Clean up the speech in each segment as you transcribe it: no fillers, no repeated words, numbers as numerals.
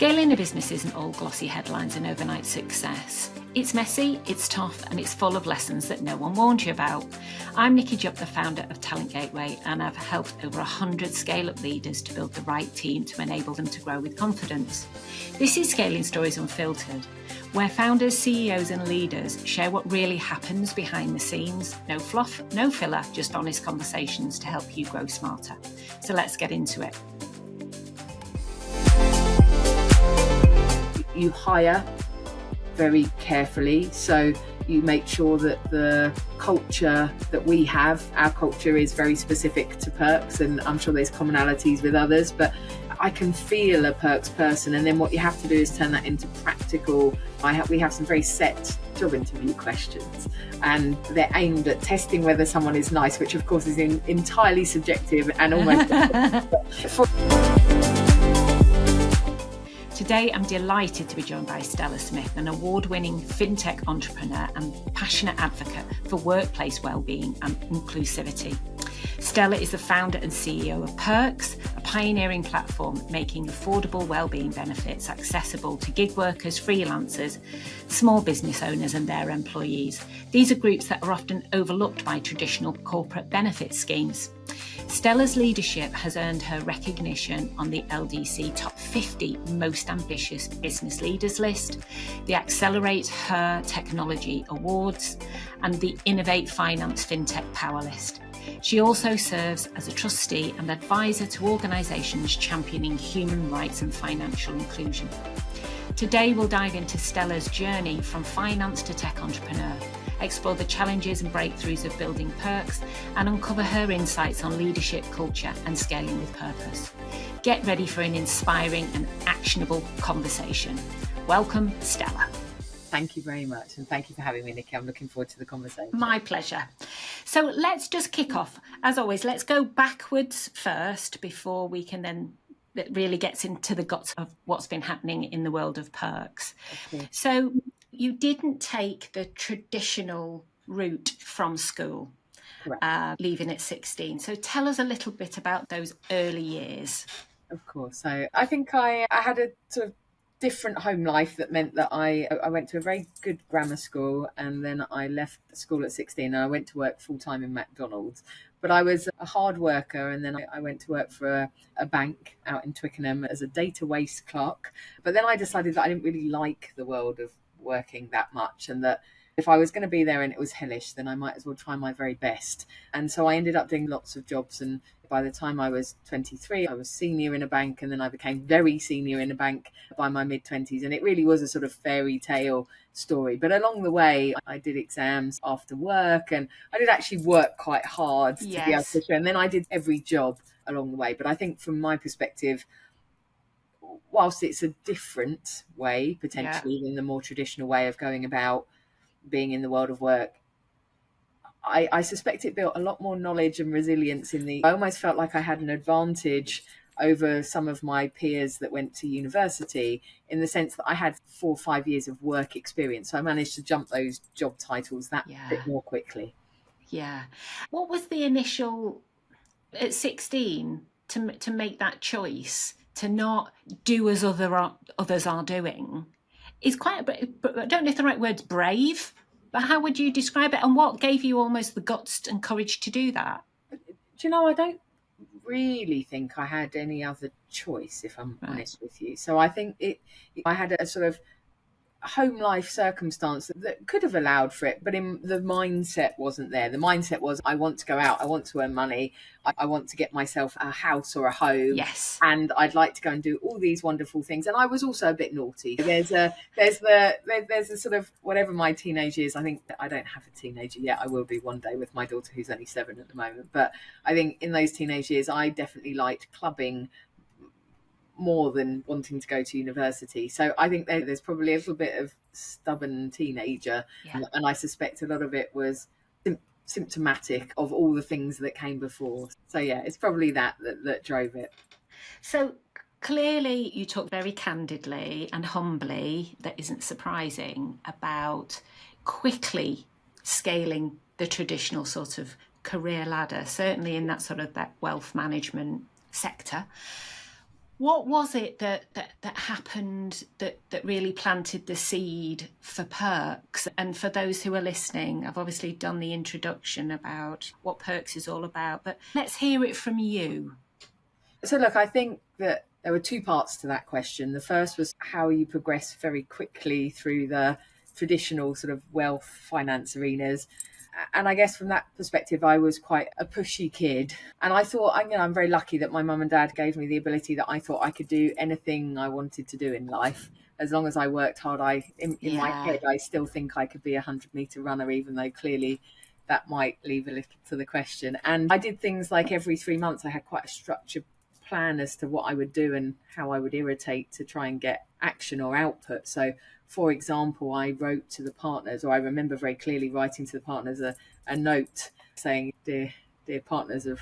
Scaling a business isn't all glossy headlines and overnight success. It's messy, it's tough, and it's full of lessons that no one warned you about. I'm Nikki Jupp, the founder of Talent Gateway, and I've helped over 100 scale-up leaders to build the right team to enable them to grow with confidence. This is Scaling Stories Unfiltered, where founders, CEOs, and leaders share what really happens behind the scenes. No fluff, no filler, just honest conversations to help you grow smarter. So let's get into it. You hire very carefully, so you make sure that the culture that we have, our culture is very specific to Pirkx, and I'm sure there's commonalities with others, but I can feel a Pirkx person, and then what you have to do is turn that into practical. We have some very set job interview questions, and they're aimed at testing whether someone is nice, which of course is entirely subjective and almost Today, I'm delighted to be joined by Stella Smith, an award-winning fintech entrepreneur and passionate advocate for workplace wellbeing and inclusivity. Stella is the founder and CEO of Pirkx, a pioneering platform making affordable wellbeing benefits accessible to gig workers, freelancers, small business owners and their employees. These are groups that are often overlooked by traditional corporate benefit schemes. Stella's leadership has earned her recognition on the LDC Top 50 Most Ambitious Business Leaders list, the Accelerate Her Technology Awards, and the Innovate Finance FinTech Power List. She also serves as a trustee and advisor to organisations championing human rights and financial inclusion. Today, we'll dive into Stella's journey from finance to tech entrepreneur, explore the challenges and breakthroughs of building Pirkx, and uncover her insights on leadership, culture, and scaling with purpose. Get ready for an inspiring and actionable conversation. Welcome, Stella. Thank you very much, and thank you for having me, Nikki. I'm looking forward to the conversation. My pleasure. So let's just kick off. As always, let's go backwards first before we can then it really gets into the guts of what's been happening in the world of Pirkx. Okay. So you didn't take the traditional route from school, leaving at 16. So tell us a little bit about those early years. Of course. So I think I had a sort of different home life that meant that I went to a very good grammar school, and then I left school at 16 and I went to work full-time in McDonald's. But I was a hard worker, and then I went to work for a bank out in Twickenham as a data waste clerk. But then I decided that I didn't really like the world of working that much, and that if I was going to be there and it was hellish, then I might as well try my very best. And so I ended up doing lots of jobs, and by the time I was 23, I was senior in a bank, and then I became very senior in a bank by my mid-20s. And it really was a sort of fairy tale story. But along the way, I did exams after work, and I did actually work quite hard to be able to show. And then I did every job along the way. But I think from my perspective, whilst it's a different way, potentially, than the more traditional way of going about being in the world of work, I suspect it built a lot more knowledge and resilience I almost felt like I had an advantage over some of my peers that went to university, in the sense that I had 4 or 5 years of work experience. So I managed to jump those job titles that bit more quickly. Yeah. What was the initial, at 16, to make that choice, to not do as others are doing? Is quite, I don't know if the right word's brave, but how would you describe it? And what gave you almost the guts and courage to do that? Do you know, I don't really think I had any other choice, if I'm honest with you. So I think I had a sort of home life circumstance that could have allowed for it, but the mindset wasn't there. The mindset was, I want to go out, I want to earn money, I want to get myself a house or a home, and I'd like to go and do all these wonderful things. And I was also a bit naughty. There's a sort of, whatever my teenage is, I think I don't have a teenager yet. I will be one day with my daughter, who's only 7 at the moment. But I think in those teenage years, I definitely liked clubbing more than wanting to go to university. So I think there's probably a little bit of stubborn teenager, and I suspect a lot of it was symptomatic of all the things that came before. So it's probably that drove it. So clearly you talk very candidly and humbly, that isn't surprising, about quickly scaling the traditional sort of career ladder, certainly in that sort of that wealth management sector. What was it that happened that really planted the seed for Pirkx? And for those who are listening, I've obviously done the introduction about what Pirkx is all about, but let's hear it from you. So look, I think that there were two parts to that question. The first was how you progress very quickly through the traditional sort of wealth finance arenas. And I guess from that perspective, I was quite a pushy kid. And I thought, I'm very lucky that my mum and dad gave me the ability that I thought I could do anything I wanted to do in life. As long as I worked hard, in my head, I still think I could be a 100-meter runner, even though clearly that might leave a little to the question. And I did things like every 3 months, I had quite a structured plan as to what I would do and how I would irritate to try and get action or output. So, for example, I wrote to the partners, or I remember very clearly writing to the partners a note saying, dear partners of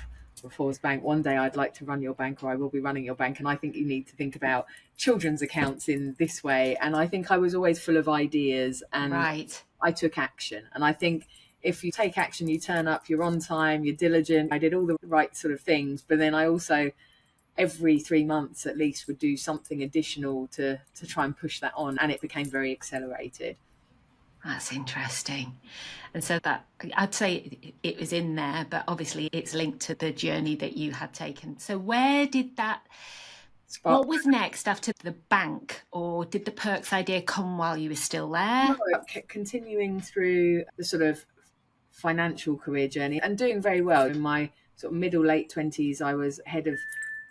Force Bank, one day I'd like to run your bank, or I will be running your bank, and I think you need to think about children's accounts in this way. And I think I was always full of ideas, and I took action. And I think if you take action, you turn up, you're on time, you're diligent. I did all the right sort of things, but then I also every 3 months at least would do something additional to try and push that on, and it became very accelerated. That's interesting. And so that, I'd say it was in there, but obviously it's linked to the journey that you had taken. So where did that spark? What was next after the bank, or did the Pirkx idea come while you were still there? No, continuing through the sort of financial career journey and doing very well. In my sort of middle, late 20s, I was head of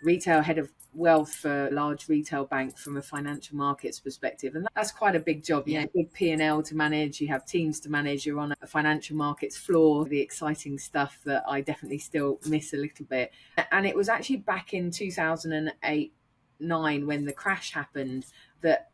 retail, head of wealth for a large retail bank from a financial markets perspective. And that's quite a big job. You have a big P&L to manage, you have teams to manage, you're on a financial markets floor, the exciting stuff that I definitely still miss a little bit. And it was actually back in 2008-9 when the crash happened that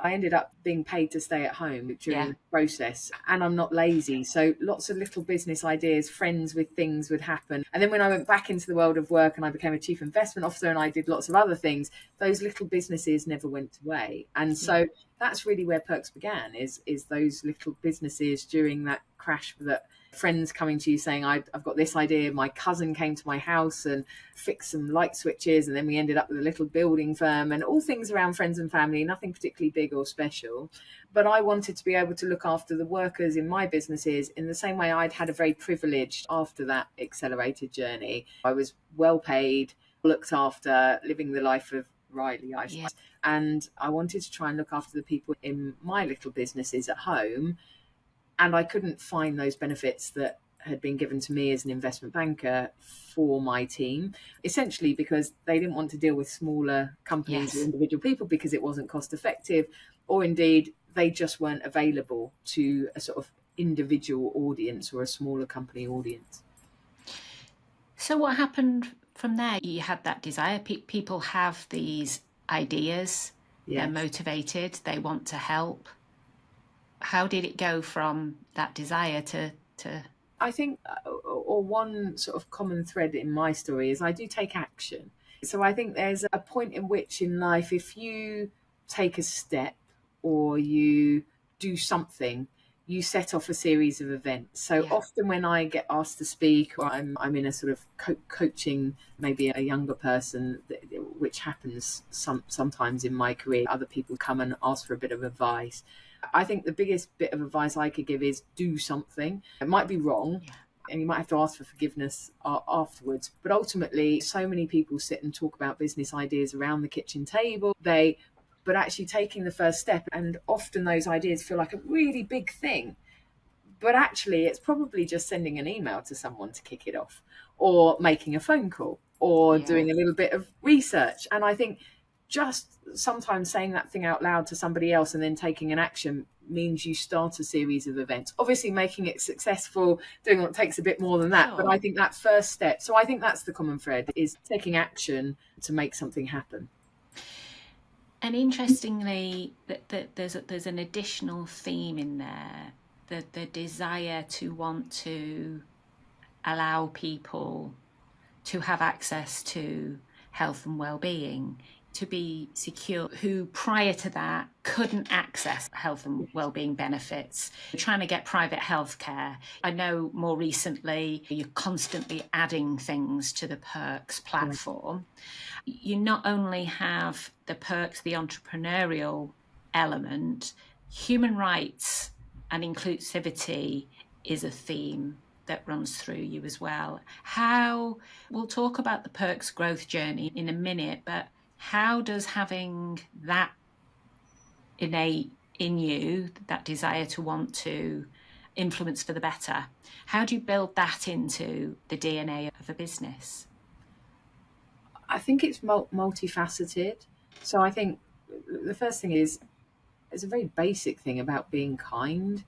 I ended up being paid to stay at home during the process, and I'm not lazy. So lots of little business ideas, friends with things would happen. And then when I went back into the world of work and I became a chief investment officer and I did lots of other things, those little businesses never went away. And so that's really where Pirkx began, is those little businesses during that crash, that friends coming to you saying, I've got this idea. My cousin came to my house and fixed some light switches, and then we ended up with a little building firm, and all things around friends and family, nothing particularly big or special. But I wanted to be able to look after the workers in my businesses in the same way I'd had a very privileged after that accelerated journey. I was well paid, looked after, living the life of Riley, I suppose. And I wanted to try and look after the people in my little businesses at home. And I couldn't find those benefits that had been given to me as an investment banker for my team, essentially because they didn't want to deal with smaller companies or individual people because it wasn't cost effective, or indeed they just weren't available to a sort of individual audience or a smaller company audience. So what happened from there? You had that desire. People have these ideas, they're motivated, they want to help. How did it go from that desire to... I think, or one sort of common thread in my story is I do take action. So I think there's a point in which in life, if you take a step or you do something, you set off a series of events. So often when I get asked to speak, or I'm in a sort of coaching maybe a younger person, which happens sometimes in my career, other people come and ask for a bit of advice. I think the biggest bit of advice I could give is do something. It might be wrong, and you might have to ask for forgiveness afterwards. But ultimately, so many people sit and talk about business ideas around the kitchen table. But actually taking the first step, and often those ideas feel like a really big thing. But actually, it's probably just sending an email to someone to kick it off, or making a phone call, or doing a little bit of research. And I think just sometimes saying that thing out loud to somebody else and then taking an action means you start a series of events. Obviously, making it successful, doing what takes a bit more than that. But I think that first step, so I think that's the common thread, is taking action to make something happen. And interestingly, there's an additional theme in there, the desire to want to allow people to have access to health and well-being to be secure, who prior to that couldn't access health and wellbeing benefits, trying to get private healthcare. I know more recently you're constantly adding things to the Pirkx platform. You not only have the Pirkx, the entrepreneurial element, human rights and inclusivity is a theme that runs through you as well. We'll talk about the Pirkx growth journey in a minute, but how does having that innate in you, that desire to want to influence for the better, how do you build that into the DNA of a business? I think it's multifaceted. So I think the first thing is, it's a very basic thing about being kind.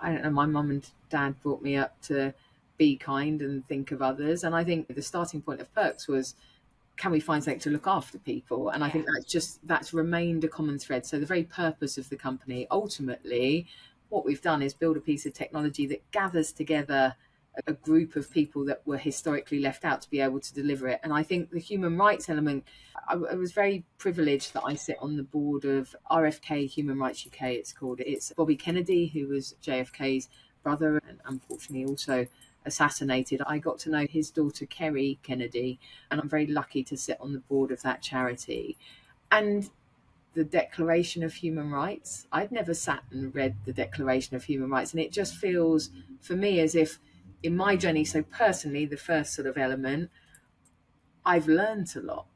I don't know, my mum and dad brought me up to be kind and think of others. And I think the starting point of Pirkx was, can we find something to look after people? And I think that's remained a common thread. So the very purpose of the company, ultimately, what we've done is build a piece of technology that gathers together a group of people that were historically left out to be able to deliver it. And I think the human rights element, I was very privileged that I sit on the board of RFK Human Rights UK, it's called. It's Bobby Kennedy, who was JFK's brother and unfortunately also assassinated. I got to know his daughter Kerry Kennedy, and I'm very lucky to sit on the board of that charity. And the Declaration of Human Rights, I'd never sat and read the Declaration of Human Rights, and it just feels for me as if in my journey, so personally, the first sort of element, I've learned a lot.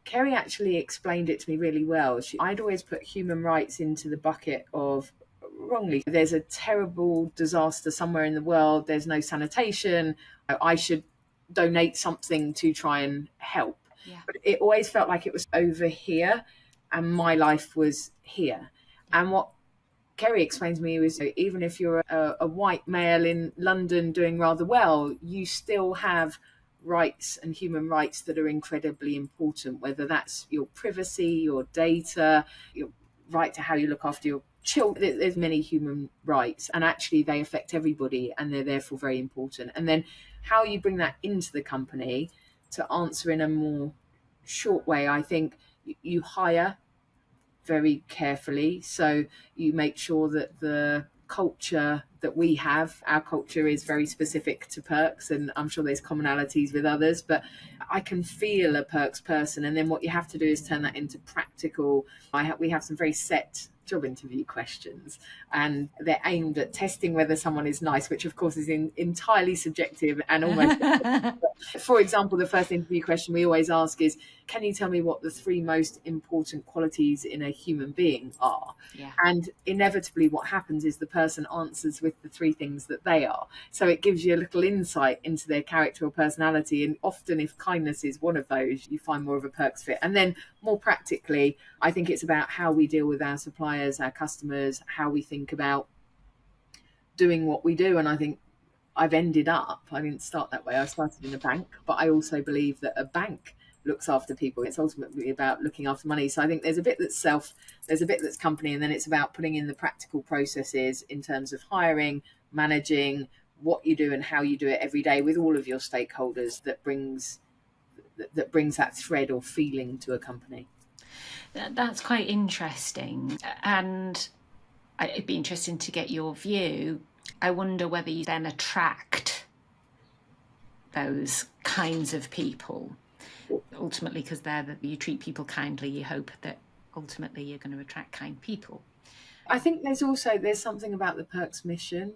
Kerry actually explained it to me really well. I'd always put human rights into the bucket of, wrongly, there's a terrible disaster somewhere in the world, there's no sanitation, I should donate something to try and help. Yeah. But it always felt like it was over here and my life was here. And what Kerry explained to me was, even if you're a white male in London doing rather well, you still have rights and human rights that are incredibly important, whether that's your privacy, your data, your right to how you look after your children. There's many human rights, and actually they affect everybody, and they're therefore very important. And then how you bring that into the company, to answer in a more short way, I think you hire very carefully. So you make sure that the culture that we have, our culture is very specific to Pirkx, and I'm sure there's commonalities with others, but I can feel a Pirkx person. And then what you have to do is turn that into practical. We have some very set job interview questions, and they're aimed at testing whether someone is nice, which of course is entirely subjective and almost for example, the first interview question we always ask is, can you tell me what the 3 most important qualities in a human being are? Yeah. And inevitably what happens is the person answers with the 3 things that they are. So it gives you a little insight into their character or personality. And often if kindness is one of those, you find more of a Pirkx fit. And then more practically, I think it's about how we deal with our suppliers, our customers, how we think about doing what we do. And I think I've ended up, I didn't start that way, I started in a bank, but I also believe that a bank looks after people. It's ultimately about looking after money. So I think there's a bit that's self, there's a bit that's company, and then it's about putting in the practical processes in terms of hiring, managing, what you do and how you do it every day with all of your stakeholders, that brings that thread or feeling to a company. That's quite interesting, and it'd be interesting to get your view. I wonder whether you then attract those kinds of people, ultimately, because you treat people kindly, you hope that ultimately you're going to attract kind people. I think there's something about the Pirkx mission.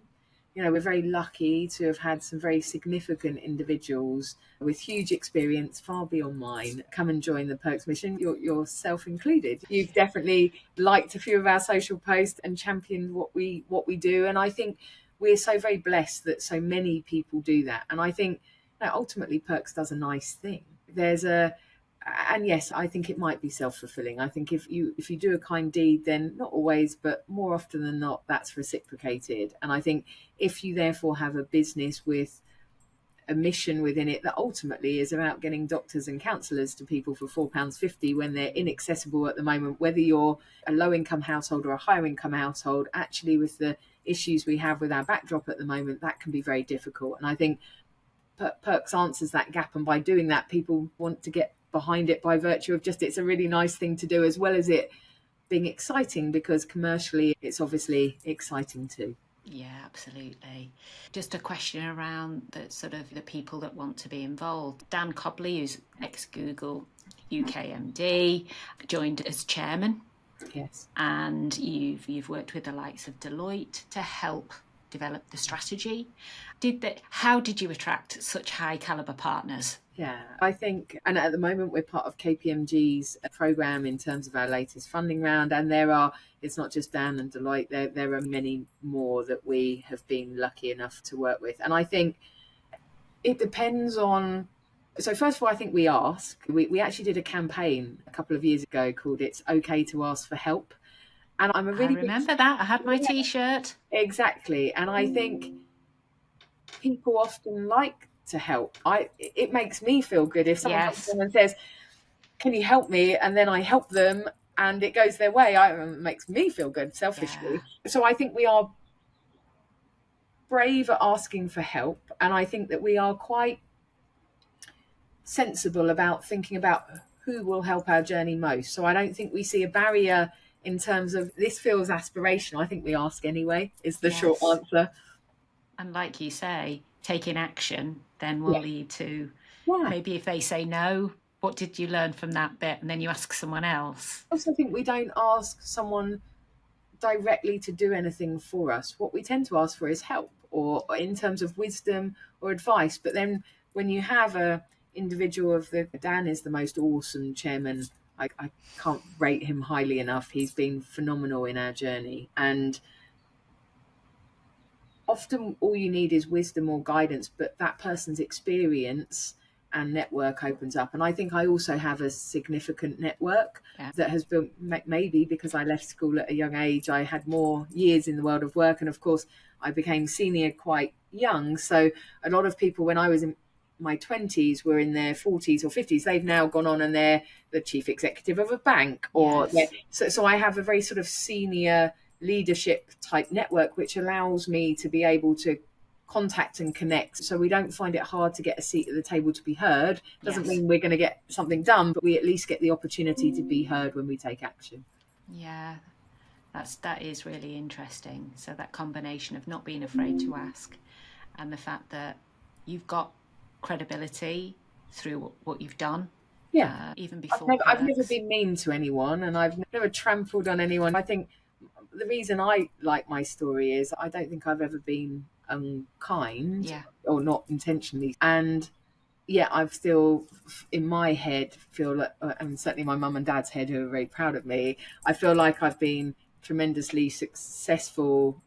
You know, we're very lucky to have had some very significant individuals with huge experience, far beyond mine, come and join the Pirkx mission, yourself included. You've definitely liked a few of our social posts and championed what we do. And I think we're so very blessed that so many people do that. And I think ultimately Pirkx does a nice thing. And yes, I think it might be self-fulfilling. I think if you do a kind deed, then not always, but more often than not, that's reciprocated. And I think if you therefore have a business with a mission within it that ultimately is about getting doctors and counsellors to people for £4.50 when they're inaccessible at the moment, whether you're a low-income household or a higher-income household, actually with the issues we have with our backdrop at the moment, that can be very difficult. And I think Pirkx answers that gap, and by doing that, people want to get behind it by virtue of just it's a really nice thing to do, as well as it being exciting, because commercially it's obviously exciting too. Yeah, absolutely. Just a question around the sort of the people that want to be involved. Dan Cobley, who's ex-Google UKMD, joined as chairman. Yes. And you've worked with the likes of Deloitte to help develop the strategy. How did you attract such high caliber partners? Yeah, I think, and at the moment we're part of KPMG's program in terms of our latest funding round, and it's not just Dan and Deloitte, there are many more that we have been lucky enough to work with. And I think it depends on, so first of all, I think we ask. We actually did a campaign a couple of years ago called It's Okay to Ask for Help. And I remember that. I had my T-shirt. Exactly. And I think people often like to help. It makes me feel good if someone comes to me and says, can you help me? And then I help them and it goes their way. It makes me feel good selfishly. Yeah. So I think we are brave at asking for help. And I think that we are quite sensible about thinking about who will help our journey most. So I don't think we see a barrier in terms of this feels aspirational. I think we ask anyway, is the short answer. And like you say, taking action then will lead to maybe if they say no, what did you learn from that bit? And then you ask someone else. I also think we don't ask someone directly to do anything for us. What we tend to ask for is help, or in terms of wisdom or advice. But then when you have a individual Dan is the most awesome chairman. I can't rate him highly enough. He's been phenomenal in our journey. And often all you need is wisdom or guidance, but that person's experience and network opens up. And I think I also have a significant network that has built, maybe because I left school at a young age, I had more years in the world of work. And of course, I became senior quite young. So a lot of people, when I was in my 20s, were in their 40s or 50s. They've now gone on and they're the chief executive of a bank. So I have a very sort of senior leadership type network, which allows me to be able to contact and connect, so we don't find it hard to get a seat at the table to be heard. Doesn't mean we're going to get something done, but we at least get the opportunity to be heard when we take action. Yeah, that is really interesting. So that combination of not being afraid to ask and the fact that you've got credibility through what you've done. Even before I've never been mean to anyone, and I've never trampled on anyone. I think the reason I like my story is I don't think I've ever been unkind or not intentionally. And I've still in my head feel like, and certainly my mum and dad's head, who are very proud of me, I feel like I've been tremendously successful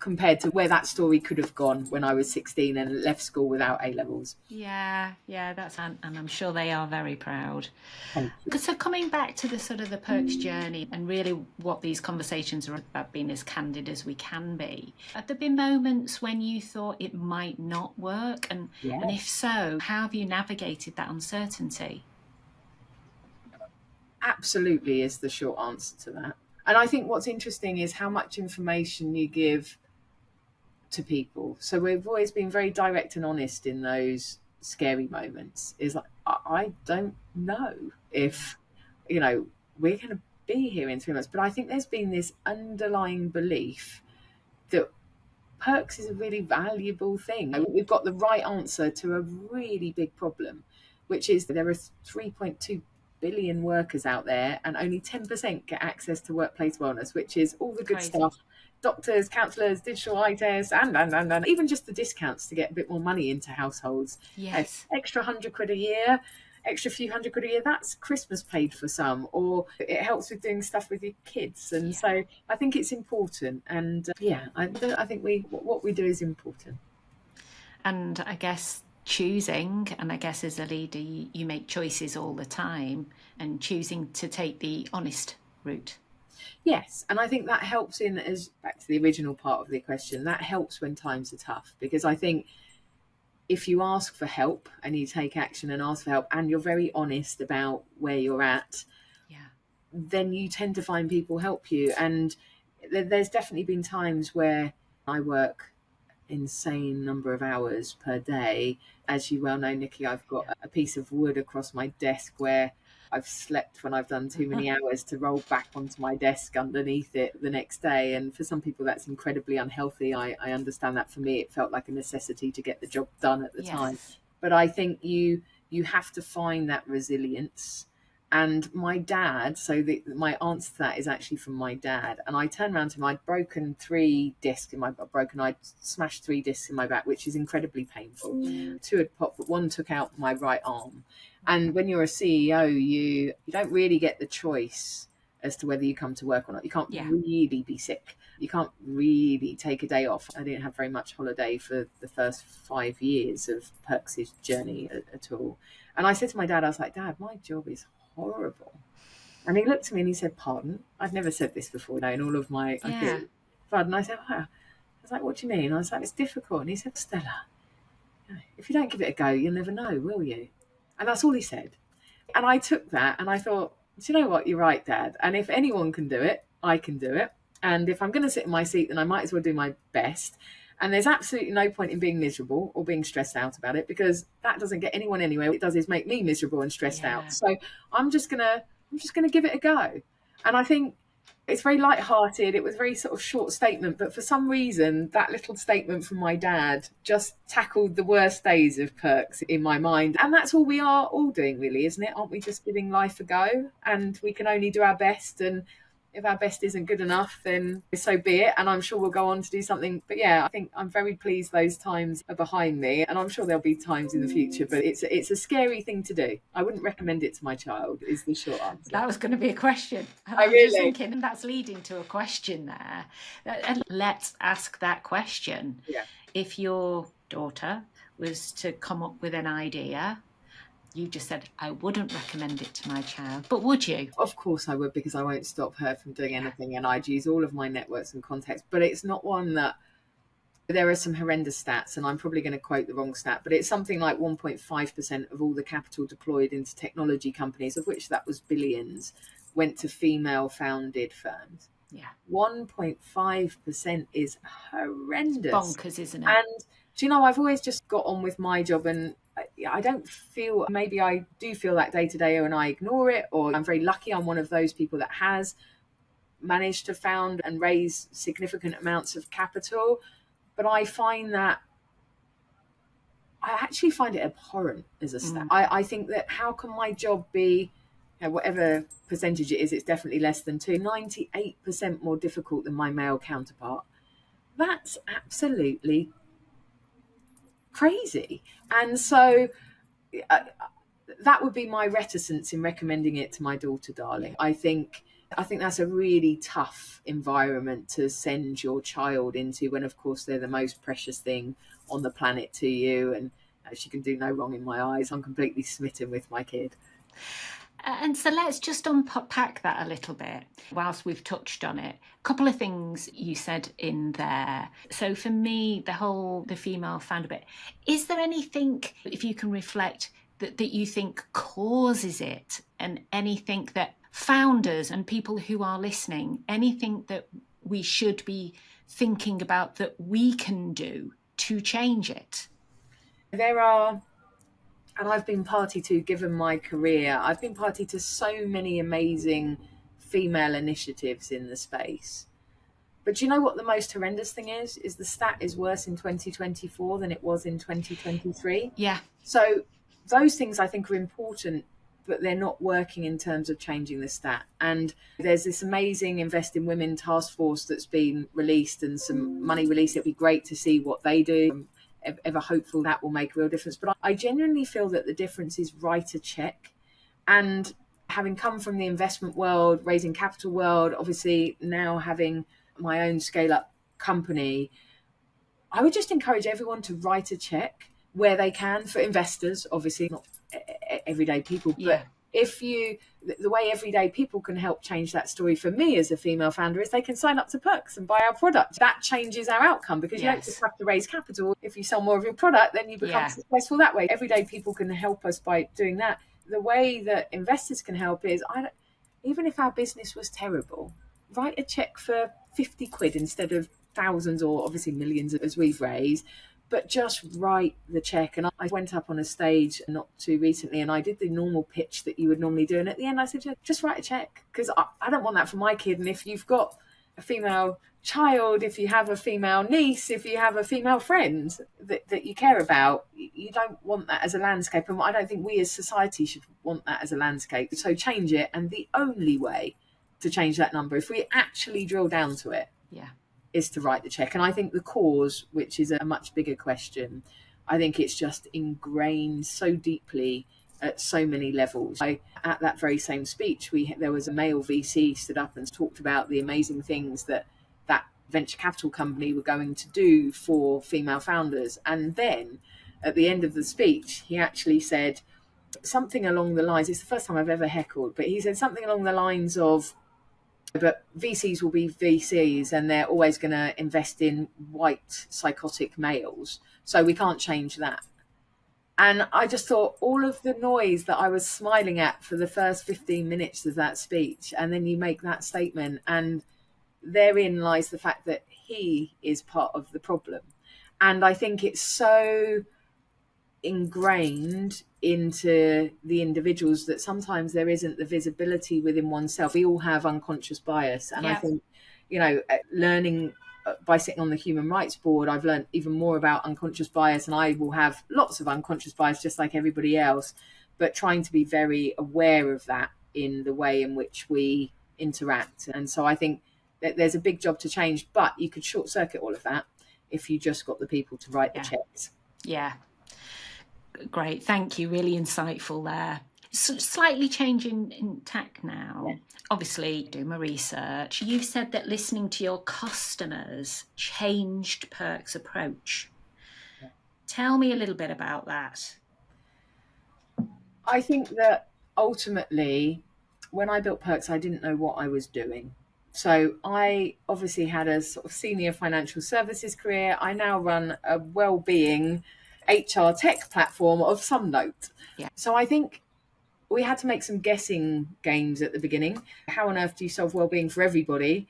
compared to where that story could have gone when I was 16 and left school without A-levels. That's, and I'm sure they are very proud. So coming back to the sort of the Pirkx journey and really what these conversations are about, being as candid as we can be, have there been moments when you thought it might not work? And if so, how have you navigated that uncertainty? Absolutely is the short answer to that. And I think what's interesting is how much information you give to people. So we've always been very direct and honest in those scary moments. Is like, I don't know if, we're going to be here in 3 months. But I think there's been this underlying belief that Pirkx is a really valuable thing. We've got the right answer to a really big problem, which is that there are 3.2 billion workers out there and only 10% get access to workplace wellness, which is all the good stuff. Doctors, counsellors, digital eye tests, and even just the discounts to get a bit more money into households. Extra £100 a year, extra few £100 a year, that's Christmas paid for some, or it helps with doing stuff with your kids. And so I think it's important. And I think what we do is important. And I guess choosing, and I guess as a leader, you make choices all the time, and choosing to take the honest route. Yes, and I think that helps back to the original part of the question, that helps when times are tough, because I think if you ask for help and you take action and ask for help and you're very honest about where you're at, then you tend to find people help you. And there's definitely been times where I work insane number of hours per day. As you well know, Nikki, I've got a piece of wood across my desk where I've slept when I've done too many hours to roll back onto my desk underneath it the next day. And for some people, that's incredibly unhealthy. I understand that. For me, it felt like a necessity to get the job done at the time. But I think you have to find that resilience. And my dad, my answer to that is actually from my dad. And I turned around to him, I'd smashed 3 discs in my back, which is incredibly painful. 2 had popped, but 1 took out my right arm. And when you're a CEO, you don't really get the choice as to whether you come to work or not. You can't really be sick. You can't really take a day off. I didn't have very much holiday for the first 5 years of Pirkx's journey at all. And I said to my dad, I was like, Dad, my job is horrible. And he looked at me and he said, pardon? I'd never said this before, in all of my pardon. I said, wow. I was like, what do you mean? I was like, it's difficult. And he said, Stella, if you don't give it a go, you'll never know, will you? And that's all he said. And I took that and I thought, do you know what? You're right, Dad. And if anyone can do it, I can do it. And if I'm going to sit in my seat, then I might as well do my best. And there's absolutely no point in being miserable or being stressed out about it, because that doesn't get anyone anywhere. What it does is make me miserable and stressed out. So I'm just gonna give it a go. And I think it's very lighthearted. It was a very sort of short statement, but for some reason, that little statement from my dad just tackled the worst days of Pirkx in my mind. And that's all we are all doing, really, isn't it? Aren't we just giving life a go? And we can only do our best. And if our best isn't good enough, then so be it. And I'm sure we'll go on to do something. But I think I'm very pleased those times are behind me. And I'm sure there'll be times in the future. But it's a scary thing to do. I wouldn't recommend it to my child, is the short answer. That was going to be a question. I really? Just thinking that's leading to a question there. And let's ask that question. Yeah. If your daughter was to come up with an idea, you just said, I wouldn't recommend it to my child, but would you? Of course I would, because I won't stop her from doing anything, and I'd use all of my networks and contacts. But it's not one that, there are some horrendous stats, and I'm probably going to quote the wrong stat, but it's something like 1.5% of all the capital deployed into technology companies, of which that was billions, went to female-founded firms. 1.5% is horrendous. It's bonkers, isn't it? And do you know, I've always just got on with my job, and I don't feel, maybe I do feel that day to day and I ignore it, or I'm very lucky I'm one of those people that has managed to found and raise significant amounts of capital. But I actually find it abhorrent as a stat. I think that how can my job be, whatever percentage it is, it's definitely less than 98% more difficult than my male counterpart. That's absolutely crazy. And so that would be my reticence in recommending it to my daughter, darling. I think that's a really tough environment to send your child into, when of course they're the most precious thing on the planet to you, and she can do no wrong in my eyes. I'm completely smitten with my kid. And so let's just unpack that a little bit whilst we've touched on it. A couple of things you said in there. So for me, the female founder bit, is there anything, if you can reflect, that you think causes it, and anything that founders and people who are listening, anything that we should be thinking about that we can do to change it? There are, and I've been party to, given my career, I've been party to so many amazing female initiatives in the space. But do you know what the most horrendous thing is? Is the stat is worse in 2024 than it was in 2023. Yeah. So those things I think are important, but they're not working in terms of changing the stat. And there's this amazing Invest in Women task force that's been released, and some money released. It'd be great to see what they do. I'm ever hopeful that will make a real difference. But I genuinely feel that the difference is write a check. And having come from the investment world, raising capital world, obviously now having my own scale-up company, I would just encourage everyone to write a check where they can, for investors, obviously not everyday people, but the way everyday people can help change that story for me as a female founder is they can sign up to Pirkx and buy our product. That changes our outcome, because you don't just have to raise capital. If you sell more of your product, then you become successful that way. Everyday people can help us by doing that. The way that investors can help is, even if our business was terrible, write a check for 50 quid instead of thousands or obviously millions as we've raised, but just write the check. And I went up on a stage not too recently and I did the normal pitch that you would normally do. And at the end I said, just write a check, because I don't want that for my kid. And if you've got a female child, if you have a female niece, if you have a female friend that you care about, you don't want that as a landscape. And I don't think we as society should want that as a landscape. So change it. And the only way to change that number, if we actually drill down to it, is to write the check. And I think the cause, which is a much bigger question, I think it's just ingrained so deeply at so many levels. At that very same speech, there was a male VC stood up and talked about the amazing things that venture capital company were going to do for female founders. And then at the end of the speech, he actually said something along the lines, it's the first time I've ever heckled, but he said something along the lines of, but VCs will be VCs and they're always going to invest in white psychotic males. So we can't change that. And I just thought all of the noise that I was smiling at for the first 15 minutes of that speech, and then you make that statement, and therein lies the fact that he is part of the problem. And I think it's so ingrained into the individuals that sometimes there isn't the visibility within oneself. We all have unconscious bias. And I think, learning by sitting on the Human Rights Board, I've learned even more about unconscious bias, and I will have lots of unconscious bias just like everybody else, but trying to be very aware of that in the way in which we interact. And so I think that there's a big job to change, but you could short circuit all of that if you just got the people to write the checks. Yeah. Great. Thank you. Really insightful there. So slightly changing in tack now. Yeah. Obviously, do my research. You've said that listening to your customers changed Pirkx' approach. Yeah. Tell me a little bit about that. I think that ultimately, when I built Pirkx, I didn't know what I was doing. So I obviously had a sort of senior financial services career. I now run a wellbeing HR tech platform of some note. Yeah. So I think we had to make some guessing games at the beginning. How on earth do you solve wellbeing for everybody?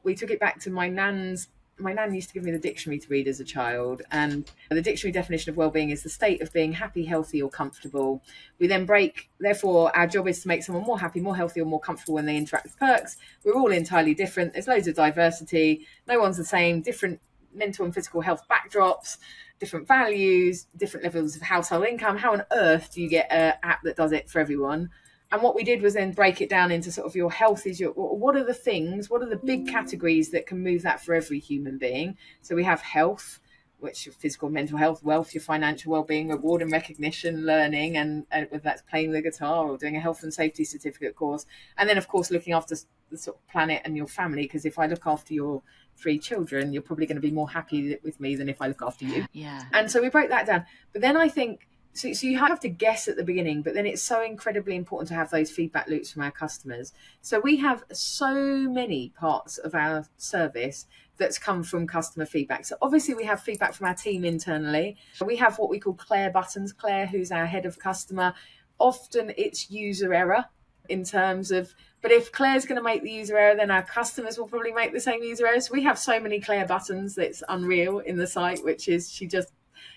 We took it back to my nan used to give me the dictionary to read as a child. And the dictionary definition of wellbeing is the state of being happy, healthy, or comfortable. We then therefore, our job is to make someone more happy, more healthy, or more comfortable when they interact with Pirkx. We're all entirely different. There's loads of diversity. No one's the same. Different mental and physical health backdrops, different values, different levels of household income. How on earth do you get an app that does it for everyone? And what we did was then break it down into sort of your health is what are the big categories that can move that for every human being? So we have health, which is physical, mental health, wealth, your financial well-being, reward and recognition, learning, and whether that's playing the guitar or doing a health and safety certificate course. And then, of course, looking after the sort of planet and your family, because if I look after your 3 children, you're probably going to be more happy with me than if I look after you. Yeah. And so we broke that down. But then I think, so you have to guess at the beginning, but then it's so incredibly important to have those feedback loops from our customers. So we have so many parts of our service that's come from customer feedback. So obviously we have feedback from our team internally. We have what we call Claire buttons. Claire, who's our head of customer, often it's user error in terms of, but if Claire's going to make the user error, then our customers will probably make the same user error. So we have so many Claire buttons that's unreal in the site, which is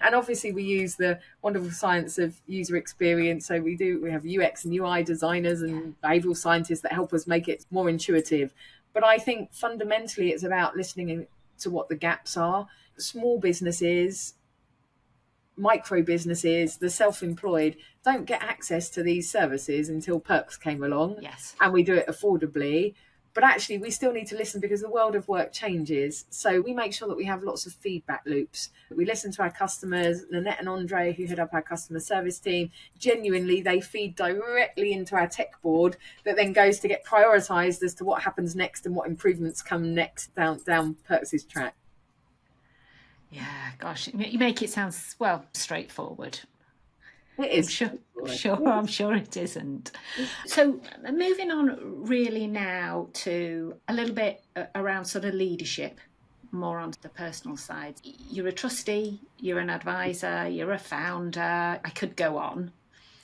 and obviously we use the wonderful science of user experience. So we have UX and UI designers and behavioral scientists that help us make it more intuitive. But I think fundamentally it's about listening to what the gaps are. Small businesses, micro businesses, the self-employed don't get access to these services until Pirkx came along. Yes. And we do it affordably. But actually, we still need to listen because the world of work changes. So we make sure that we have lots of feedback loops. We listen to our customers. Nanette and Andre, who head up our customer service team, genuinely, they feed directly into our tech board that then goes to get prioritised as to what happens next and what improvements come next down Pirkx's track. Yeah, gosh, you make it sound, well, straightforward. It is. I'm sure it isn't. So moving on really now to a little bit around sort of leadership, more on the personal side. You're a trustee, you're an advisor, you're a founder. I could go on.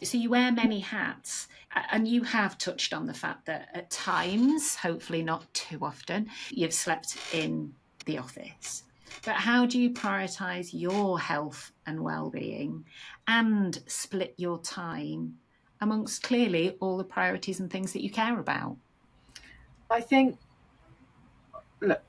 So you wear many hats, and you have touched on the fact that at times, hopefully not too often, you've slept in the office. But how do you prioritise your health and well-being and split your time amongst clearly all the priorities and things that you care about? I think, look,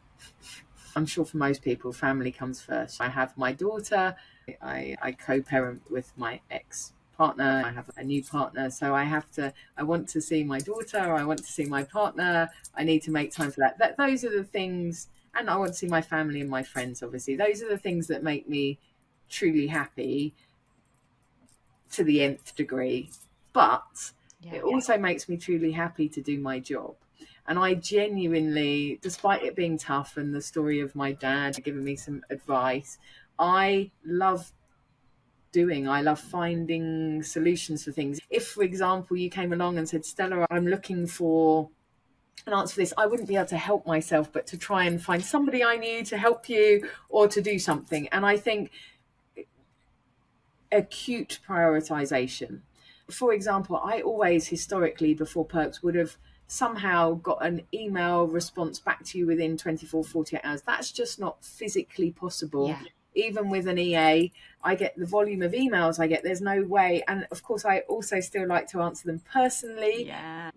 I'm sure for most people, family comes first. I have my daughter. I co-parent with my ex-partner. I have a new partner. So I want to see my daughter. I want to see my partner. I need to make time for that. Those are the things. And I want to see my family and my friends, obviously. Those are the things that make me truly happy to the nth degree. But it also makes me truly happy to do my job. And I genuinely, despite it being tough and the story of my dad giving me some advice, I love finding solutions for things. If, for example, you came along and said, Stella, I'm looking for an answer for this, I wouldn't be able to help myself but to try and find somebody I knew to help you or to do something. And I think acute prioritization. For example, I always historically before Pirkx would have somehow got an email response back to you within 24, 48 hours. That's just not physically possible. Yeah. Even with an EA, I get the volume of emails I get. There's no way. And of course, I also still like to answer them personally,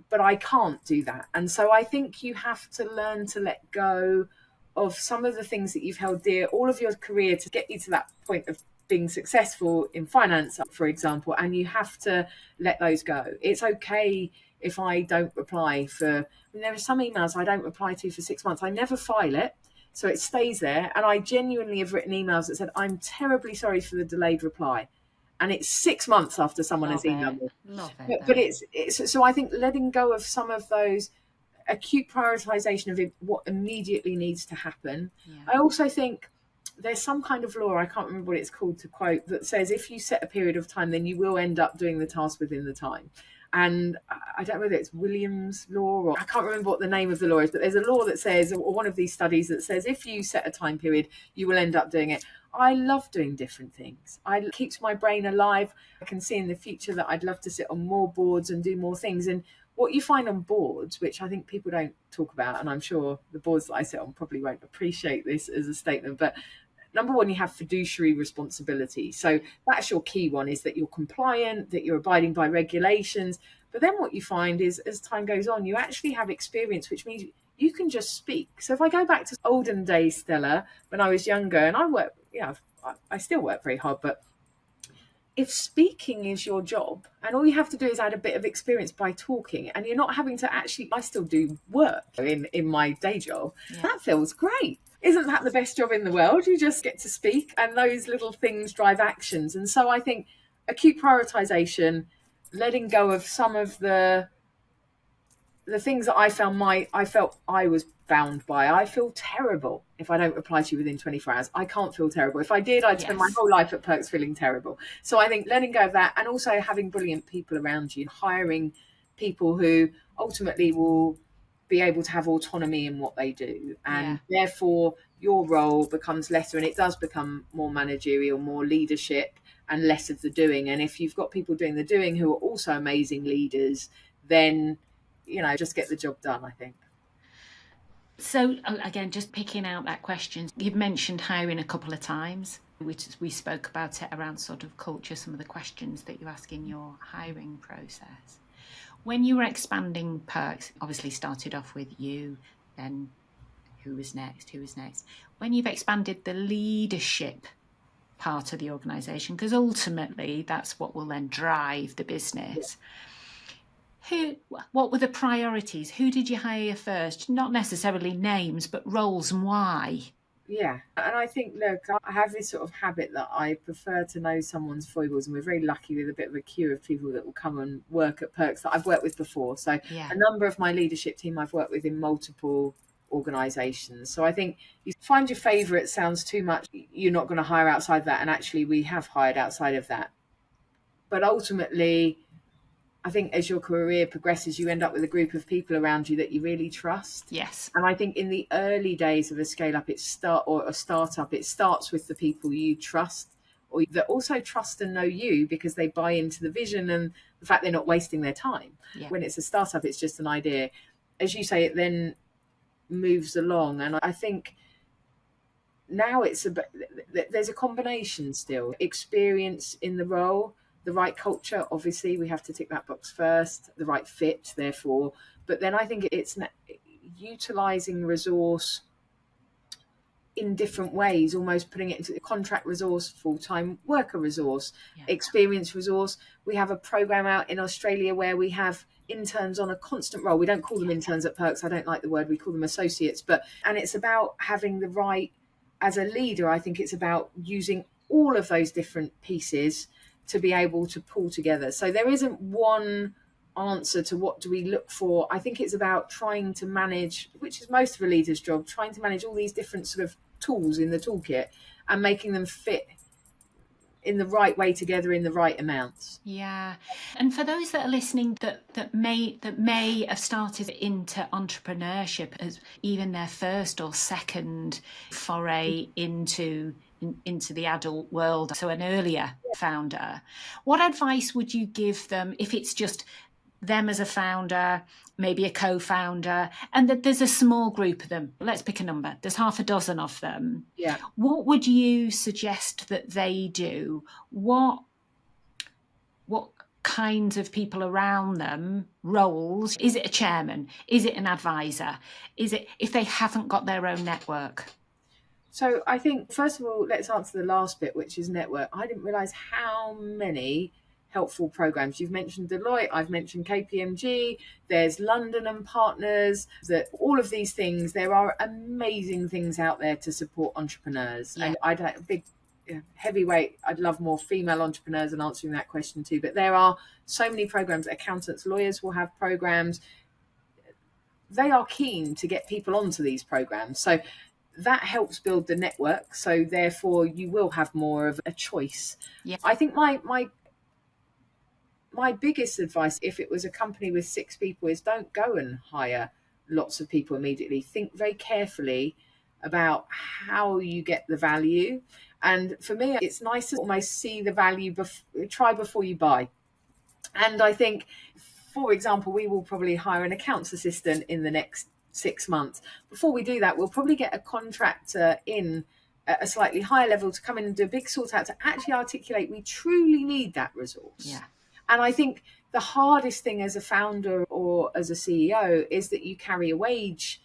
but I can't do that. And so I think you have to learn to let go of some of the things that you've held dear all of your career to get you to that point of being successful in finance, for example, and you have to let those go. It's okay if I don't reply there are some emails I don't reply to for 6 months. I never file it, so it stays there. And I genuinely have written emails that said, I'm terribly sorry for the delayed reply. And it's 6 months after someone has emailed me. But it's so I think letting go of some of those acute prioritization of what immediately needs to happen. I also think there's some kind of law, I can't remember what it's called to quote, that says if you set a period of time, then you will end up doing the task within the time. And I don't know whether it's Williams' law or I can't remember what the name of the law is, but there's a law that says, or one of these studies that says, if you set a time period, you will end up doing it. I love doing different things. It keeps my brain alive. I can see in the future that I'd love to sit on more boards and do more things. And what you find on boards, which I think people don't talk about, and I'm sure the boards that I sit on probably won't appreciate this as a statement, but number one, you have fiduciary responsibility. So that's your key one, is that you're compliant, that you're abiding by regulations. But then what you find is as time goes on, you actually have experience, which means you can just speak. So if I go back to olden days, Stella, when I was younger, and I still work very hard, but if speaking is your job and all you have to do is add a bit of experience by talking and you're not having to I still do work in my day job, that feels great. Isn't that the best job in the world? You just get to speak and those little things drive actions. And so I think acute prioritization, letting go of some of the things that I felt I was bound by. I feel terrible if I don't reply to you within 24 hours. I can't feel terrible. If I did, I'd spend my whole life at Pirkx feeling terrible. So I think letting go of that, and also having brilliant people around you, hiring people who ultimately will be able to have autonomy in what they do. And therefore your role becomes lesser and it does become more managerial, more leadership and less of the doing. And if you've got people doing the doing who are also amazing leaders, then, just get the job done, I think. So again, just picking out that question, you've mentioned hiring a couple of times, which we spoke about it around sort of culture, some of the questions that you ask in your hiring process. When you were expanding Pirkx, obviously started off with you, then who was next? When you've expanded the leadership part of the organisation, because ultimately that's what will then drive the business. What were the priorities? Who did you hire first? Not necessarily names, but roles and why? Yeah, and I think, look, I have this sort of habit that I prefer to know someone's foibles, and we're very lucky with a bit of a queue of people that will come and work at Pirkx that I've worked with before. So a number of my leadership team I've worked with in multiple organisations. So I think you find your favourite sounds too much. You're not going to hire outside that, and actually we have hired outside of that. But ultimately, I think as your career progresses, you end up with a group of people around you that you really trust. Yes. And I think in the early days of a scale-up, or a startup, it starts with the people you trust, or that also trust and know you because they buy into the vision and the fact they're not wasting their time. Yeah. When it's a startup, it's just an idea. As you say, it then moves along. And I think now it's about, there's a combination still, experience in the role, the right culture, obviously we have to tick that box first, the right fit therefore, but then I think it's utilizing resource in different ways, almost putting it into contract resource, full-time worker resource, experience resource. We have a program out in Australia where we have interns on a constant role. We don't call them interns at Pirkx, I don't like the word, we call them associates, and it's about having the right, as a leader, I think it's about using all of those different pieces to be able to pull together. So there isn't one answer to what do we look for. I think it's about trying to manage, which is most of a leader's job, trying to manage all these different sort of tools in the toolkit and making them fit in the right way together in the right amounts. Yeah. And for those that are listening that may have started into entrepreneurship as even their first or second foray into the adult world, so an earlier founder, what advice would you give them if it's just them as a founder, maybe a co-founder, and that there's a small group of them? Let's pick a number. There's half a dozen of them. Yeah. What would you suggest that they do? What kinds of people around them, roles? Is it a chairman? Is it an advisor? Is it if they haven't got their own network? So I think, first of all, let's answer the last bit, which is network. I didn't realise how many helpful programs. You've mentioned Deloitte, I've mentioned KPMG, there's London and Partners, that all of these things, there are amazing things out there to support entrepreneurs. And I'd have a big heavyweight, I'd love more female entrepreneurs and answering that question too, but there are so many programs. Accountants, lawyers will have programs. They are keen to get people onto these programs, so that helps build the network, so therefore you will have more of a choice. I think my biggest advice, if it was a company with 6 people, is don't go and hire lots of people immediately. Think very carefully about how you get the value. And for me, it's nice to almost see the value, try before you buy. And I think, for example, we will probably hire an accounts assistant in the next 6 months. Before we do that, we'll probably get a contractor in at a slightly higher level to come in and do a big sort out to actually articulate we truly need that resource. And I think the hardest thing as a founder or as a CEO is that you carry a wage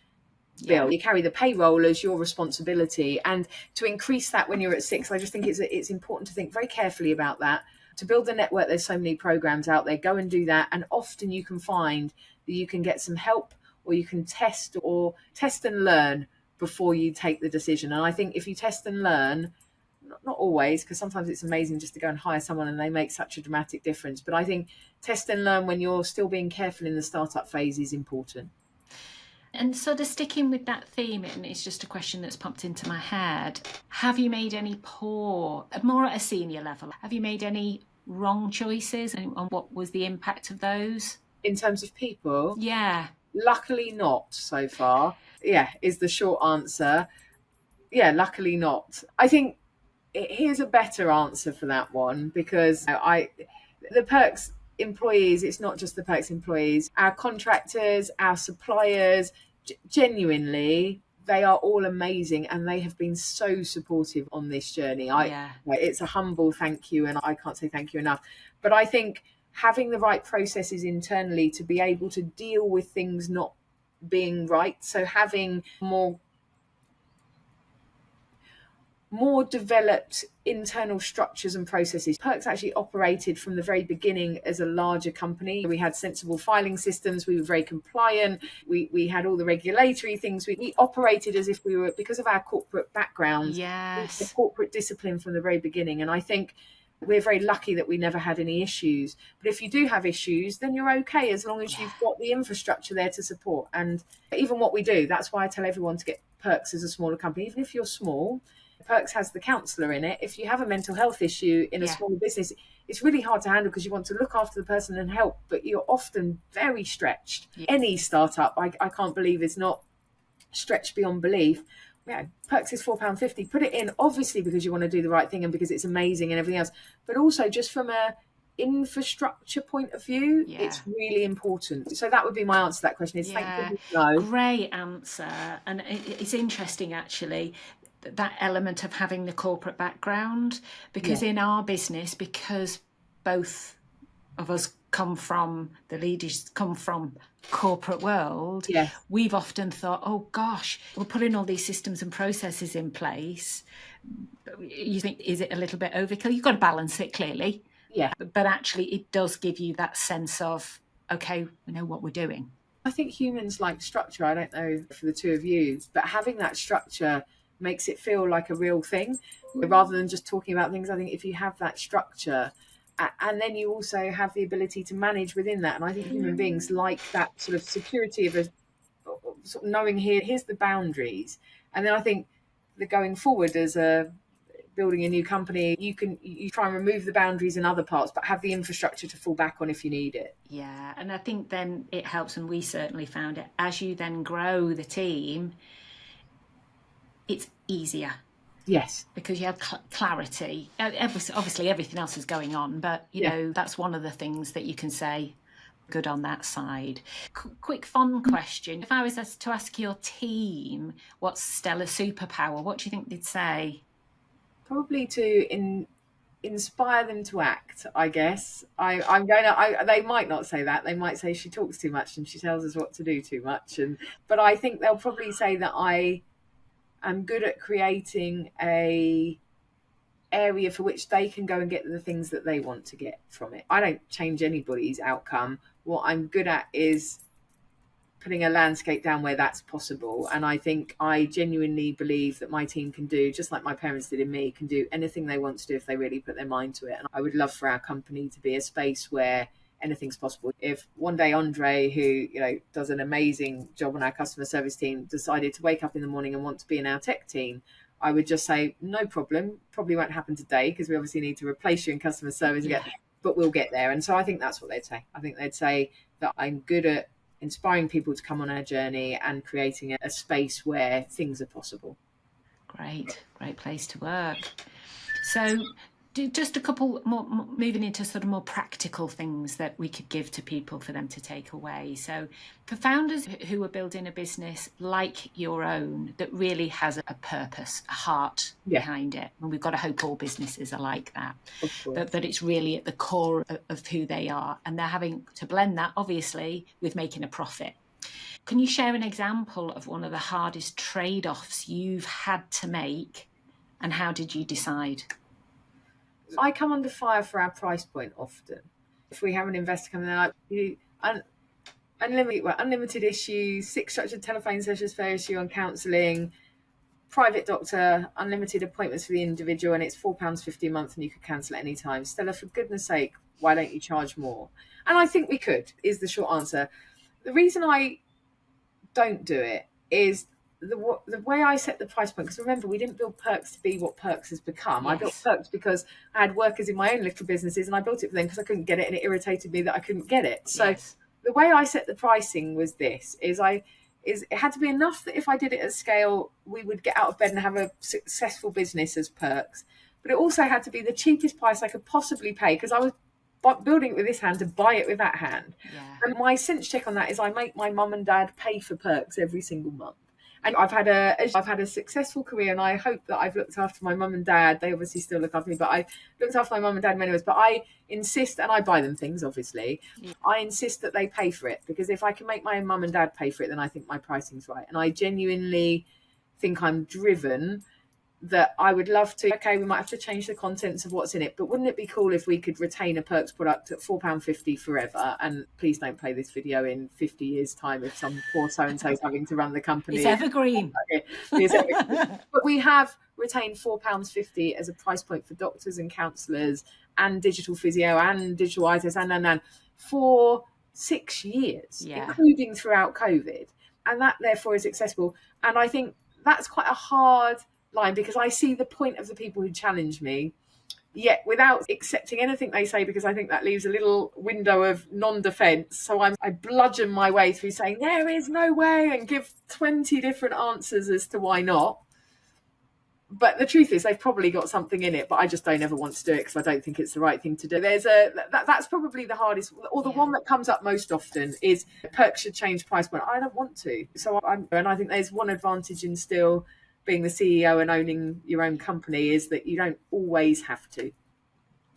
bill, you carry the payroll as your responsibility, and to increase that when you're at 6, I just think it's important to think very carefully about that. To build the network, there's so many programs out there, go and do that, and often you can find that you can get some help, or you can test and learn before you take the decision. And I think if you test and learn, not always, because sometimes it's amazing just to go and hire someone and they make such a dramatic difference, but I think test and learn when you're still being careful in the startup phase is important. And sort of sticking with that theme, and it's just a question that's popped into my head, have you made any more at a senior level, have you made any wrong choices, and what was the impact of those? In terms of people? Yeah. Luckily not so far. Is the short answer. Luckily not. I think here's a better answer for that one, because the Pirkx employees, it's not just the Pirkx employees, our contractors, our suppliers, genuinely, they are all amazing, and they have been so supportive on this journey. It's a humble thank you, and I can't say thank you enough. But I think having the right processes internally to be able to deal with things not being right, so having more developed internal structures and processes. Pirkx actually operated from the very beginning as a larger company. We had sensible filing systems. We were very compliant. We had all the regulatory things. We operated as if we were, because of our corporate background, the corporate discipline from the very beginning. And I think we're very lucky that we never had any issues. But if you do have issues, then you're okay, as long as you've got the infrastructure there to support. And even what we do, that's why I tell everyone to get Pirkx as a smaller company. Even if you're small, Pirkx has the counsellor in it. If you have a mental health issue in a smaller business, it's really hard to handle because you want to look after the person and help, but you're often very stretched. Any startup, I can't believe, is not stretched beyond belief. Pirkx is £4.50. Put it in, obviously, because you want to do the right thing and because it's amazing and everything else, but also just from a infrastructure point of view, it's really important. So that would be my answer to that question. Is thankfully no. Great answer. And it's interesting, actually. that element of having the corporate background, because in our business, because both of us the leaders come from corporate world, we've often thought, oh gosh, we're putting all these systems and processes in place. You think, is it a little bit overkill? You've got to balance it clearly. But actually it does give you that sense of, okay, we know what we're doing. I think humans like structure. I don't know for the two of you, but having that structure makes it feel like a real thing rather than just talking about things. I think if you have that structure, and then you also have the ability to manage within that. And I think human beings like that sort of security of sort of knowing here's the boundaries. And then I think the going forward as building a new company, you try and remove the boundaries in other parts, but have the infrastructure to fall back on if you need it. Yeah, and I think then it helps, and we certainly found it, as you then grow the team, it's easier. Yes. Because you have clarity. Obviously, everything else is going on, but, you know, that's one of the things that you can say, good on that side. Quick fun question. If I was to ask your team, what's Stella's superpower, what do you think they'd say? Probably to inspire them to act, I guess. They might not say that. They might say she talks too much and she tells us what to do too much. But I think they'll probably say that I'm good at creating a area for which they can go and get the things that they want to get from it. I don't change anybody's outcome. What I'm good at is putting a landscape down where that's possible. And I think I genuinely believe that my team can do, just like my parents did in me, can do anything they want to do if they really put their mind to it. And I would love for our company to be a space where anything's possible. If one day Andre, who does an amazing job on our customer service team, decided to wake up in the morning and want to be in our tech team, I would just say, no problem, probably won't happen today because we obviously need to replace you in customer service again, but we'll get there. And so I think that's what they'd say. I think they'd say that I'm good at inspiring people to come on our journey and creating a space where things are possible. Great place to work. So just a couple more, moving into sort of more practical things that we could give to people for them to take away. So for founders who are building a business like your own that really has a purpose, a heart behind it, and we've got to hope all businesses are like that, but it's really at the core of who they are, and they're having to blend that obviously with making a profit. Can you share an example of one of the hardest trade-offs you've had to make, and how did you decide? I come under fire for our price point often. If we have an investor coming in, like unlimited issues, 6 structured telephone sessions per issue on counselling, private doctor, unlimited appointments for the individual, and it's £4.50 a month and you could cancel at any time. Stella, for goodness sake, why don't you charge more? And I think we could, is the short answer. The reason I don't do it is the way I set the price point, because remember, we didn't build Pirkx to be what Pirkx has become. I built Pirkx because I had workers in my own little businesses and I built it for them because I couldn't get it and it irritated me that I couldn't get it. So the way I set the pricing was this, it had to be enough that if I did it at scale, we would get out of bed and have a successful business as Pirkx. But it also had to be the cheapest price I could possibly pay, because I was building it with this hand to buy it with that hand. And my sense check on that is I make my mum and dad pay for Pirkx every single month. And I've had a successful career, and I hope that I've looked after my mum and dad. They obviously still look after me, but I looked after my mum and dad in many ways. But I insist, and I buy them things, obviously. I insist that they pay for it, because if I can make my mum and dad pay for it, then I think my pricing's right. And I genuinely think I'm driven that I would love to, okay, we might have to change the contents of what's in it, but wouldn't it be cool if we could retain a Pirkx product at £4.50 forever? And please don't play this video in 50 years' time if some poor so-and-so is having to run the company. It's evergreen. Okay. It's evergreen. But we have retained £4.50 as a price point for doctors and counsellors and digital physio and digital eye test and for 6 years, including throughout COVID. And that therefore is accessible. And I think that's quite a hard line, because I see the point of the people who challenge me, yet without accepting anything they say, because I think that leaves a little window of non-defense. So I bludgeon my way through saying there is no way and give 20 different answers as to why not. But the truth is they've probably got something in it, but I just don't ever want to do it because I don't think it's the right thing to do. That's probably the hardest, or the one that comes up most often is Pirkx should change price point. I don't want to. So I think there's one advantage in still being the CEO and owning your own company is that you don't always have to.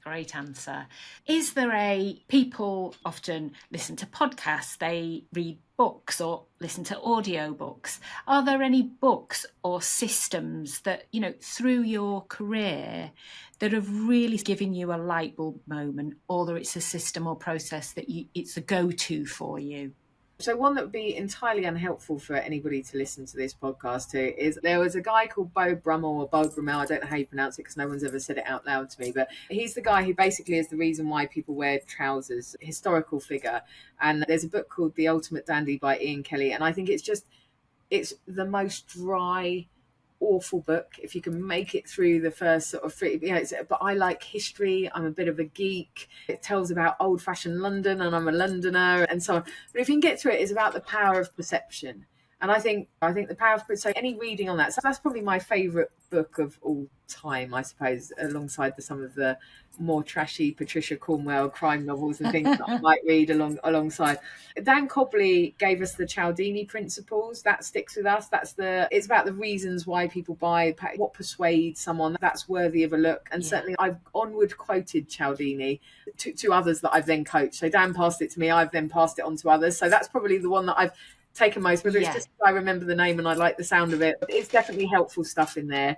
Great answer. Is there people often listen to podcasts, they read books or listen to audiobooks. Are there any books or systems that, through your career that have really given you a light bulb moment, or that it's a system or process that it's a go-to for you? So one that would be entirely unhelpful for anybody to listen to this podcast to is there was a guy called Beau Brummel or Beau Brummel. I don't know how you pronounce it because no one's ever said it out loud to me, but he's the guy who basically is the reason why people wear trousers, historical figure. And there's a book called The Ultimate Dandy by Ian Kelly. And I think it's the most dry, awful book if you can make it through the first sort of three. But I like history. I'm a bit of a geek. It tells about old-fashioned London, and I'm a Londoner, and so on. But if you can get through it, it's about the power of perception. And I think the power of, so any reading on that. So that's probably my favourite book of all time, I suppose, alongside some of the more trashy Patricia Cornwell crime novels and things that I might read alongside. Dan Cobley gave us the Cialdini principles. That sticks with us. It's about the reasons why people buy, what persuades someone that's worthy of a look. And certainly I've onward quoted Cialdini to others that I've then coached. So Dan passed it to me, I've then passed it on to others. So that's probably the one that I've taken most, whether it's just I remember the name and I like the sound of it. It's definitely helpful stuff in there.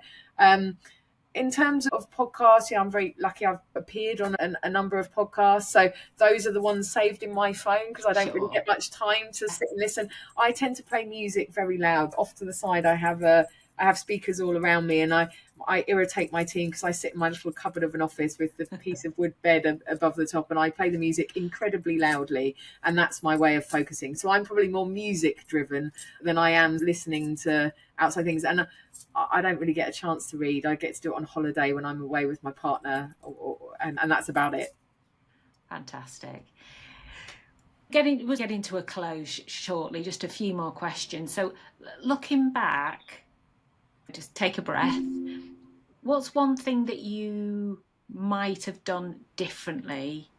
In terms of podcasts, I'm very lucky. I've appeared on a number of podcasts. So those are the ones saved in my phone because I don't really get much time to sit and listen. I tend to play music very loud. Off to the side, I have speakers all around me, and I irritate my team because I sit in my little cupboard of an office with the piece of wood bed above the top, and I play the music incredibly loudly, and that's my way of focusing. So I'm probably more music driven than I am listening to outside things. And I don't really get a chance to read. I get to do it on holiday when I'm away with my partner, and that's about it. Fantastic. We're getting to a close shortly, just a few more questions. So looking back, just take a breath. What's one thing that you might have done differently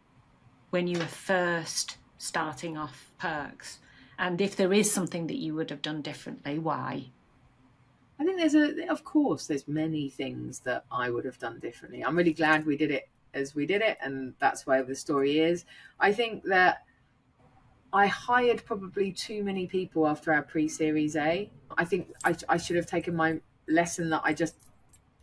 when you were first starting off Pirkx? And if there is something that you would have done differently, why? I think there's many things that I would have done differently. I'm really glad we did it as we did it, and that's where the story is. I think that I hired probably too many people after our pre-Series A. I think I should have taken my lesson that I just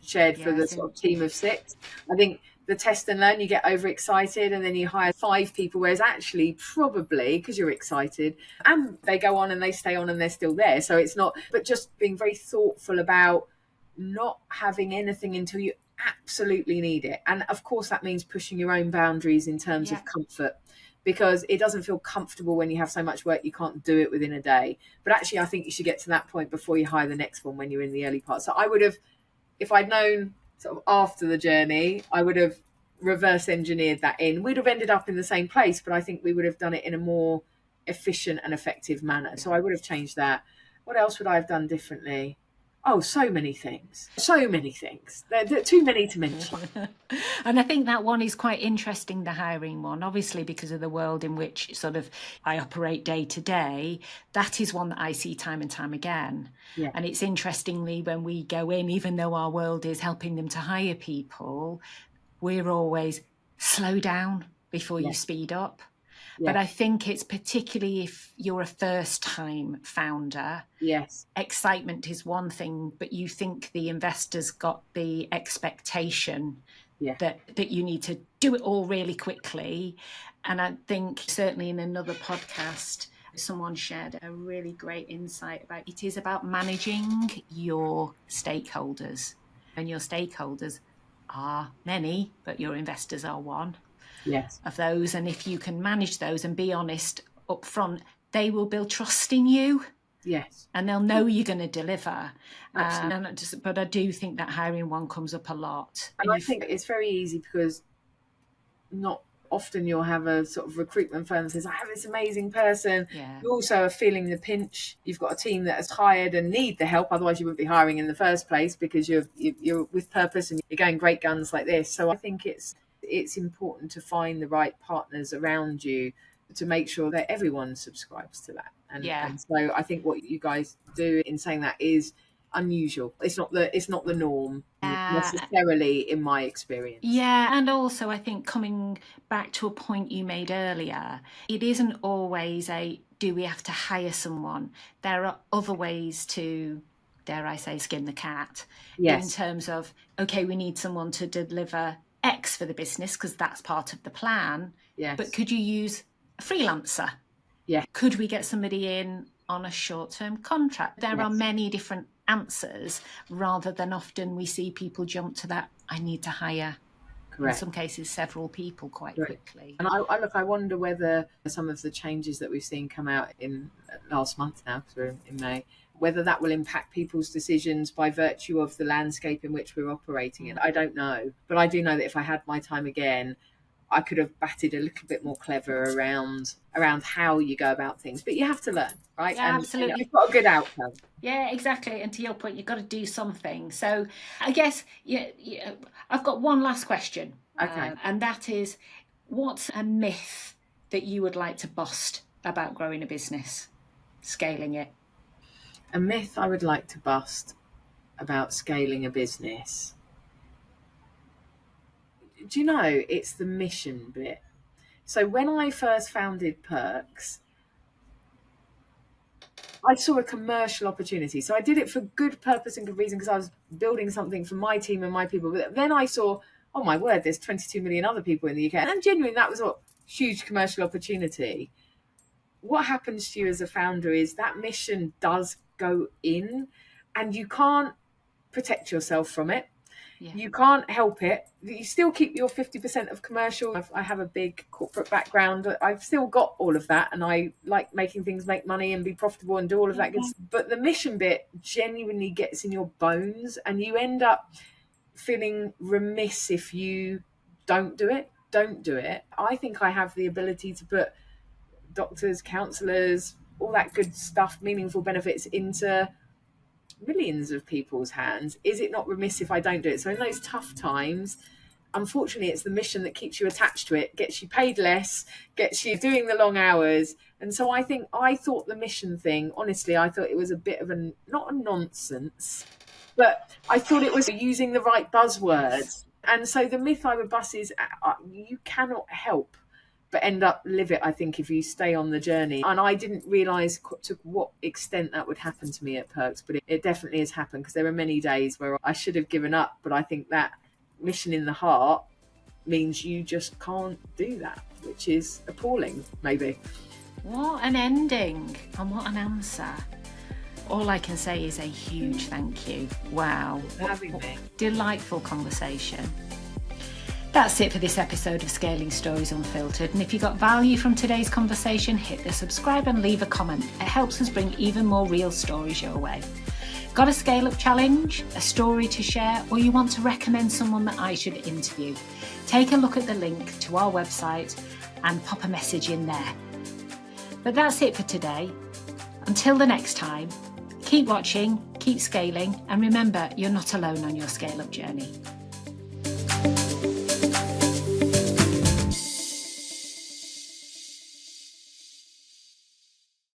shared for the sort of team of 6. I think the test and learn, you get overexcited and then you hire 5 people, whereas actually probably because you're excited and they go on and they stay on and they're still there. So it's not, but just being very thoughtful about not having anything until you absolutely need it. And of course that means pushing your own boundaries in terms of comfort, because it doesn't feel comfortable when you have so much work you can't do it within a day. But actually I think you should get to that point before you hire the next one when you're in the early part. So I would have, if I'd known sort of after the journey, I would have reverse engineered that in. We'd have ended up in the same place, but I think we would have done it in a more efficient and effective manner. So I would have changed that. What else would I have done differently? Oh, so many things. They're too many to mention. And I think that one is quite interesting, the hiring one, obviously because of the world in which sort of I operate day to day. That is one that I see time and time again. Yeah. And it's interestingly when we go in, even though our world is helping them to hire people, we're always slow down before you speed up. Yeah. But I think it's particularly if you're a first-time founder. Yes. Excitement is one thing, but you think the investors got the expectation that you need to do it all really quickly. And I think certainly in another podcast, someone shared a really great insight about it is about managing your stakeholders. And your stakeholders are many, but your investors are one. Yes. Of those, and if you can manage those and be honest up front, they will build trust in you. Yes. And they'll know you're going to deliver. But I do think that hiring one comes up a lot. And I think it's very easy because not often you'll have a sort of recruitment firm that says, I have this amazing person. Yeah. You also are feeling the pinch. You've got a team that has hired and need the help. Otherwise you wouldn't be hiring in the first place because you're with purpose and you're going great guns like this. So I think it's important to find the right partners around you to make sure that everyone subscribes to that. And so I think what you guys do in saying that is unusual. It's not the norm necessarily, in my experience. Yeah, and also I think coming back to a point you made earlier, it isn't always do we have to hire someone? There are other ways to, dare I say, skin the cat. Yes. In terms of, okay, we need someone to deliver X for the business because that's part of the plan. Yes. But could you use a freelancer? Yeah. Could we get somebody in on a short-term contract? There are many different answers, rather than often we see people jump to that, I need to hire, in some cases, several people quite quickly. And I wonder whether some of the changes that we've seen come out in last month now, because we're in May, whether that will impact people's decisions by virtue of the landscape in which we're operating in. I don't know. But I do know that if I had my time again, I could have batted a little bit more clever around how you go about things. But you have to learn, right? Yeah, absolutely. And you've got a good outcome. Yeah, exactly. And to your point, you've got to do something. So I guess I've got one last question. Okay. And that is, what's a myth that you would like to bust about growing a business, scaling it? A myth I would like to bust about scaling a business. Do you know, it's the mission bit. So when I first founded Pirkx, I saw a commercial opportunity. So I did it for good purpose and good reason, because I was building something for my team and my people. But then I saw, oh my word, there's 22 million other people in the UK. And genuinely, that was a huge commercial opportunity. What happens to you as a founder is that mission does go in, and you can't protect yourself from it. Yeah. You can't help it. You still keep your 50% of commercial. I have a big corporate background. I've still got all of that, and I like making things make money and be profitable and do all of that good stuff. But the mission bit genuinely gets in your bones, and you end up feeling remiss if you don't do it. I think I have the ability to put doctors, counsellors, all that good stuff, meaningful benefits into millions of people's hands. Is it not remiss if I don't do it? So in those tough times, unfortunately, it's the mission that keeps you attached to it, gets you paid less, gets you doing the long hours. And so I thought the mission thing, honestly, I thought it was a bit of not a nonsense, but I thought it was using the right buzzwords. And so the myth I would bust is you cannot help but end up live it, I think, if you stay on the journey. And I didn't realise to what extent that would happen to me at Pirkx, but it definitely has happened, because there are many days where I should have given up, but I think that mission in the heart means you just can't do that, which is appalling, maybe. What an ending, and what an answer. All I can say is a huge thank you. Wow. For having me. Delightful conversation. That's it for this episode of Scaling Stories Unfiltered. And if you got value from today's conversation, hit the subscribe and leave a comment. It helps us bring even more real stories your way. Got a scale-up challenge, a story to share, or you want to recommend someone that I should interview? Take a look at the link to our website and pop a message in there. But that's it for today. Until the next time, keep watching, keep scaling, and remember, you're not alone on your scale-up journey.